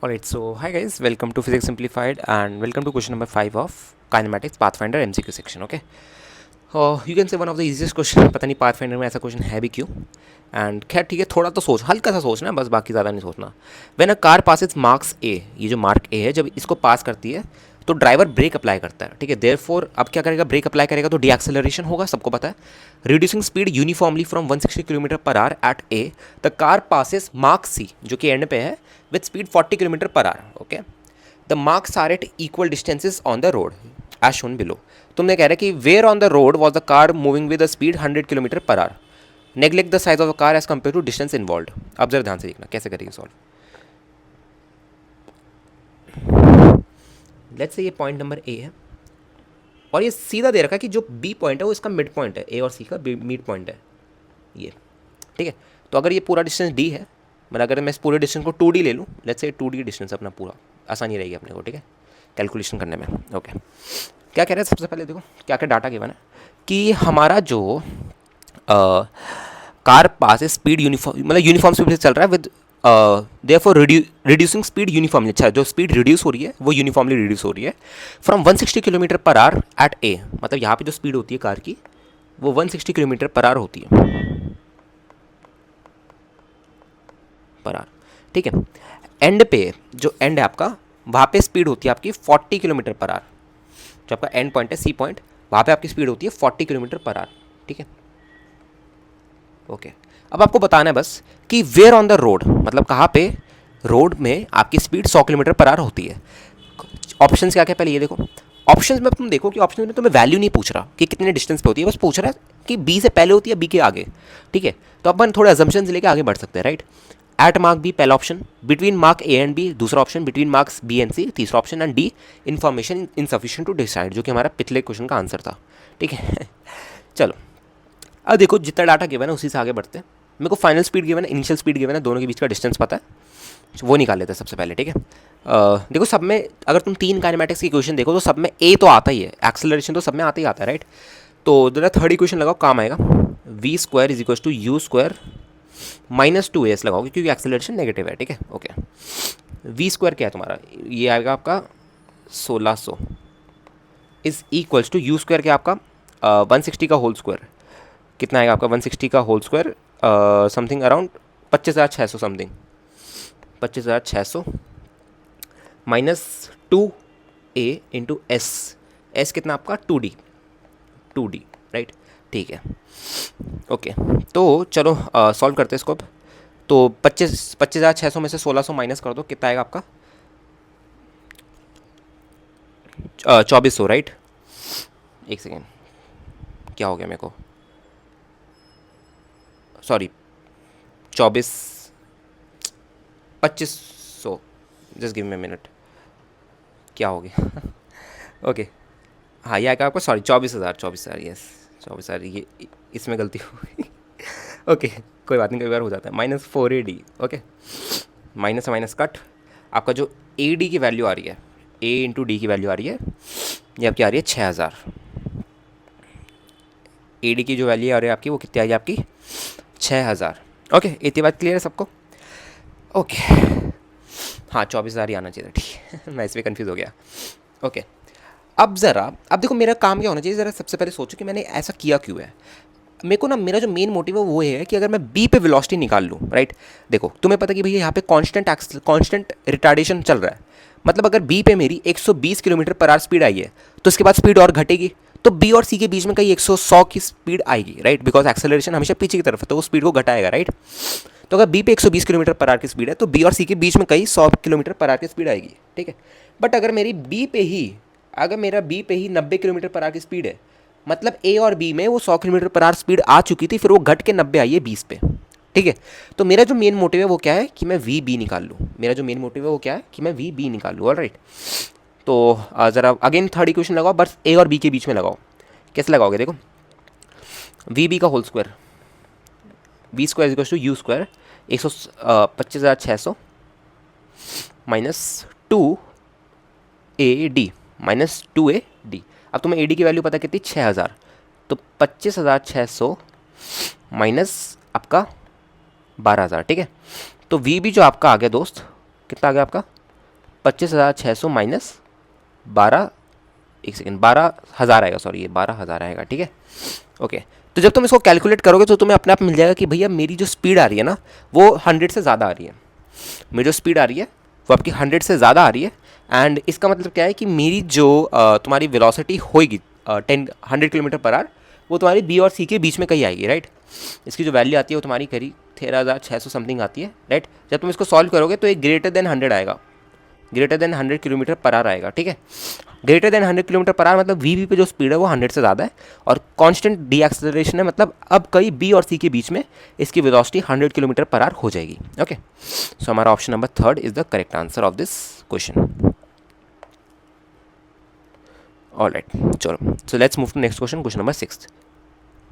Alright, so hi guys, welcome to Physics Simplified and welcome to question number 5 of Kinematics Pathfinder MCQ section. Okay, you can say one of the easiest question. पता नहीं Pathfinder में ऐसा question है भी क्यों. And खैर ठीक है, थोड़ा तो सोच, हल्का सा सोचना है बस, बाकी ज़्यादा नहीं सोचना. When a car passes marks A, ये जो मार्क ए है जब इसको पास करती है तो ड्राइवर ब्रेक अप्लाई करता है. ठीक है, देयरफॉर अब क्या करेगा, ब्रेक अप्लाई करेगा तो डीएक्सेलरेशन होगा, सबको पता है. Reducing speed uniformly from 160 kilometre per hour at A, the car passes mark C जो कि एंड पे है with speed 40 kilometre per hour. Okay, the marks are at equal distances on the road as shown below. तुमने कह रहा है कि where on the road was the car moving with the speed 100 kilometre per hour. Neglect the size of the car as compare to distance involve. अब जरा ध्यान से देखना कैसे करेगी सॉल्व. लेट्स से ये पॉइंट नंबर ए है और ये सीधा दे रखा है कि जो बी पॉइंट है वो इसका मिड पॉइंट है, ए और सी का मिड पॉइंट है ये. ठीक है, तो अगर ये पूरा डिस्टेंस डी है, मतलब अगर मैं इस पूरे डिस्टेंस को 2D ले लूँ, लेट्स से 2D डिस्टेंस अपना पूरा, आसानी रहेगी अपने को. ठीक है, कैलकुलेशन करने में. ओके, क्या कह रहे हैं सबसे पहले देखो क्या क्या डाटा गिवन है कि हमारा जो कार पास है स्पीड यूनिफॉर्म, मतलब यूनिफॉर्म स्पीड से चल रहा है with therefore reducing speed uniformly. अच्छा, जो स्पीड रिड्यूस हो रही है वो यूनिफॉर्मली रिड्यूस हो रही है from 160 kilometre per hour at A. मतलब यहाँ पे जो स्पीड होती है कार की वो 160 किलोमीटर पर आवर होती है पर आवर. ठीक है, एंड पे जो एंड है आपका वहाँ पे स्पीड होती है आपकी 40 किलोमीटर पर आवर. जो आपका एंड पॉइंट है सी पॉइंट, वहाँ पे आपकी स्पीड होती है 40 किलोमीटर पर आवर. ठीक है, ओके. अब आपको बताना है बस कि वेयर ऑन द रोड, मतलब कहाँ पे रोड में आपकी स्पीड 100 किलोमीटर पर आवर होती है. ऑप्शन क्या क्या पहले ये देखो. ऑप्शंस में तुम देखो कि ऑप्शन में तुम्हें वैल्यू नहीं पूछ रहा कि कितने डिस्टेंस पे होती है, बस पूछ रहा है कि बी से पहले होती है बी के आगे. ठीक है, तो अपन थोड़े अजम्पशंस लेके आगे बढ़ सकते हैं. राइट, एट मार्क बी पहला option, between mark A and B दूसरा option, between marks B and C तीसरा option, and D information insufficient to decide, जो कि हमारा पिछले क्वेश्चन का आंसर था. ठीक है, चलो अब देखो जितना डाटा गिवन है उसी से आगे बढ़ते हैं. मेरे को फाइनल स्पीड गिवन है, इनिशियल स्पीड गिवन है, दोनों के बीच का डिस्टेंस पता है, वो निकाल लेते हैं सबसे पहले. ठीक है, देखो सब में अगर तुम 3 काइनेमैटिक्स की इक्वेशन देखो तो सब में ए तो आता ही है, एक्सेलरेशन तो सब में आता ही आता है. राइट, तो जरा थर्ड इक्वेशन लगाओ, काम आएगा. V square is equal to U square minus 2as लगाओगे क्योंकि एक्सेलरेशन नेगेटिव है. ठीक है, ओके. वी स्क्वायर क्या है तुम्हारा, ये आएगा आपका 1600 is equals to U square क्या आपका 160 का होल स्क्वायर. कितना आएगा आपका 160 का whole square, something around 25,600 something, 25,600 minus 2a into S. S कितना आपका 2d. राइट, ठीक है, ओके. तो चलो सॉल्व करते हैं इसको अब. तो 25,600 में से 1600 माइनस कर दो, कितना आएगा आपका 2400. राइट, एक सेकेंड, क्या हो गया मेरे को, sorry 2500, just give me minute, क्या हो गया. ओके, हाँ ये आएगा आपका, सॉरी 24,000 यस 24,000, ये इसमें गलती हो गई. ओके, कोई बात नहीं, कई बार हो जाता है. Minus 4AD. Okay, minus minus cut, आपका जो AD की वैल्यू आ रही है, A इंटू डी की वैल्यू आ रही है, ये आपकी आ रही है 6,000. AD की जो वैल्यू आ रही है आपकी वो कितनी आएगी आपकी 6,000. ओके, इतनी बात क्लियर है सबको. ओके, हाँ 24,000 ही आना चाहिए था. ठीक है, मैं इसमें कन्फ्यूज़ हो गया. ओके, अब देखो मेरा काम क्या होना चाहिए, ज़रा सबसे पहले सोचो कि मैंने ऐसा किया क्यों है. मेरे को ना, मेरा जो मेन मोटिव है वो है कि अगर मैं बी पे वेलोसिटी निकाल लूँ. राइट, देखो तुम्हें पता कि भैया यहाँ पे कांस्टेंट रिटार्डेशन चल रहा है, मतलब अगर बी पे मेरी 120 किलोमीटर पर आवर स्पीड आई है तो इसके बाद स्पीड और घटेगी, तो बी और सी के बीच में कहीं 100 की स्पीड आएगी. राइट, बिकॉज एक्सेलरेशन हमेशा पीछे की तरफ है तो वो स्पीड को घटाएगा. राइट, तो अगर बी पे 120 किलोमीटर पर आवर की स्पीड है तो बी और सी के बीच में कहीं 100 किलोमीटर पर आवर की स्पीड आएगी. ठीक है, बट अगर मेरा बी पे ही 90 किलोमीटर पर आवर की स्पीड है, मतलब ए और बी में वो 100 किलोमीटर पर आवर स्पीड आ चुकी थी, फिर वो घट के 90 आई है 20 पे. ठीक है, तो मेरा जो मेन मोटिव है वो क्या है कि मैं वी बी निकाल लूँ. मेरा जो मेन मोटिव है वो क्या है कि मैं वी बी निकाल लूँ. ऑलराइट, तो ज़रा अगेन थर्ड इक्वेशन लगाओ, बस ए और बी के बीच में लगाओ. कैसे लगाओगे, देखो वी बी का whole square, V square equal to U square 25,600 minus 2AD minus 2AD. अब तुम्हें AD की वैल्यू पता कितनी 6,000, तो 25,600 माइनस आपका 12,000. ठीक है, तो वी भी जो आपका आ गया दोस्त, कितना आ गया आपका 25,600 माइनस 12, एक सेकेंड, 12,000 आएगा, सॉरी ये 12,000 आएगा, ठीक है। ओके, तो जब तुम इसको कैलकुलेट करोगे तो तुम्हें अपने आप मिल जाएगा कि भैया मेरी जो स्पीड आ रही है ना वो 100 से ज़्यादा आ रही है, मेरी जो स्पीड आ रही है वो आपकी 100 से ज़्यादा आ रही है। एंड इसका मतलब क्या है कि मेरी जो तुम्हारी वेलोसिटी होएगी 100 किलोमीटर पर आवर, वो तुम्हारी बी और सी के बीच में कहीं आएगी, राइट। इसकी जो वैल्यू आती है वो तुम्हारी करीब 13,600 समथिंग आती है, राइट। जब तुम इसको सॉल्व करोगे तो एक ग्रेटर देन 100 आएगा, greater than 100 kilometre per our आएगा, ठीक है। Greater than 100 kilometre per our मतलब वी पे जो स्पीड है वो 100 से ज़्यादा है, और कांस्टेंट डी एक्सेलरेशन है, मतलब अब कहीं बी और सी के बीच में इसकी वेलोसिटी 100 किलोमीटर पर आवर हो जाएगी। ओके, सो हमारा option number 3 is the correct answer of this question. Alright, चलो, so let's move to next question, question number 6।